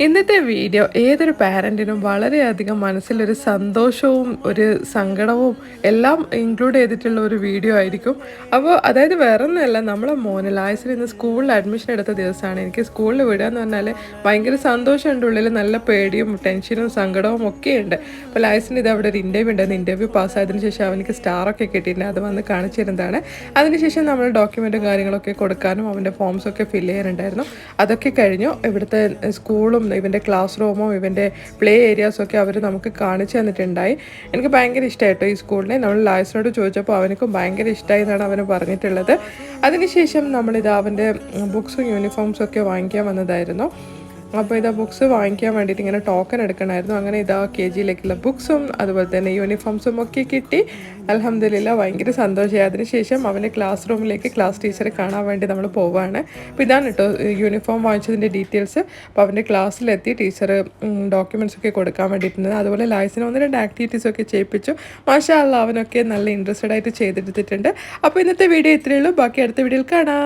ഇന്നത്തെ വീഡിയോ ഏതൊരു പാരൻറ്റിനും വളരെയധികം മനസ്സിലൊരു സന്തോഷവും ഒരു സങ്കടവും എല്ലാം ഇൻക്ലൂഡ് ചെയ്തിട്ടുള്ള ഒരു വീഡിയോ ആയിരിക്കും. അപ്പോൾ അതായത് വേറെ ഒന്നുമല്ല, നമ്മളെ മോന് ലായസിന് ഇന്ന് സ്കൂളിൽ അഡ്മിഷൻ എടുത്ത ദിവസമാണ്. എനിക്ക് സ്കൂളിൽ വിടുക എന്ന് പറഞ്ഞാൽ ഭയങ്കര സന്തോഷമുണ്ട്, ഉള്ളിൽ നല്ല പേടിയും ടെൻഷനും സങ്കടവും ഒക്കെ ഉണ്ട്. അപ്പോൾ ലായസിന് ഇത് അവിടെ ഒരു ഇൻ്റർവ്യൂ ഉണ്ടായിരുന്നു. ഇൻ്റർവ്യൂ പാസ്സായതിനു ശേഷം അവനിക്ക് സ്റ്റാറൊക്കെ കിട്ടിയിട്ടുണ്ട്. അത് വന്ന് കാണിച്ചു തരുന്നതാണ്. അതിനുശേഷം നമ്മൾ ഡോക്യുമെൻറ്റും കാര്യങ്ങളൊക്കെ കൊടുക്കാനും അവൻ്റെ ഫോംസൊക്കെ ഫില്ല് ചെയ്യാനുണ്ടായിരുന്നു. അതൊക്കെ കഴിഞ്ഞു. ഇവിടുത്തെ സ്കൂളും ഇവൻ്റെ ക്ലാസ് റൂമും ഇവൻ്റെ പ്ലേ ഏരിയാസൊക്കെ അവർ നമുക്ക് കാണിച്ചു തന്നിട്ടുണ്ടായി. എനിക്ക് ഭയങ്കര ഇഷ്ടമായിട്ടോ ഈ സ്കൂളിനെ. നമ്മൾ ലായസിനോട് ചോദിച്ചപ്പോൾ അവനക്കും ഭയങ്കര ഇഷ്ടമായി എന്നാണ് അവന് പറഞ്ഞിട്ടുള്ളത്. അതിനുശേഷം നമ്മളിത് അവൻ്റെ ബുക്സും യൂണിഫോംസും ഒക്കെ വാങ്ങിക്കാൻ വന്നതായിരുന്നു. അപ്പോൾ ഇതാ ബുക്സ് വാങ്ങിക്കാൻ വേണ്ടിയിട്ട് ഇങ്ങനെ ടോക്കൺ എടുക്കണമായിരുന്നു. അങ്ങനെ ഇതാ KG-യിലേക്കുള്ള ബുക്സും അതുപോലെ തന്നെ യൂണിഫോംസും ഒക്കെ കിട്ടി. അൽഹംദുലില്ലാ ഭയങ്കര സന്തോഷമായി. അതിനുശേഷം അവൻ്റെ ക്ലാസ് റൂമിലേക്ക് ക്ലാസ് ടീച്ചറെ കാണാൻ വേണ്ടി നമ്മൾ പോവുകയാണ്. അപ്പോൾ ഇതാണ് കേട്ടോ യൂണിഫോം വാങ്ങിച്ചതിൻ്റെ ഡീറ്റെയിൽസ്. അപ്പോൾ അവൻ്റെ ക്ലാസ്സിലെത്തി ടീച്ചർ ഡോക്യുമെൻറ്റ്സ് ഒക്കെ കൊടുക്കാൻ വേണ്ടിയിട്ടുണ്ട്. അതുപോലെ ലായസിന് 1-2 ആക്ടിവിറ്റീസൊക്കെ ചെയ്യിപ്പിച്ചു. മാഷാ അല്ലാഹ് അവനൊക്കെ നല്ല ഇൻട്രസ്റ്റഡ് ആയിട്ട് ചെയ്തെടുത്തിട്ടുണ്ട്. അപ്പോൾ ഇന്നത്തെ വീഡിയോ ഇത്രയേ ഉള്ളൂ. ബാക്കി അടുത്ത വീഡിയോയിൽ കാണാം.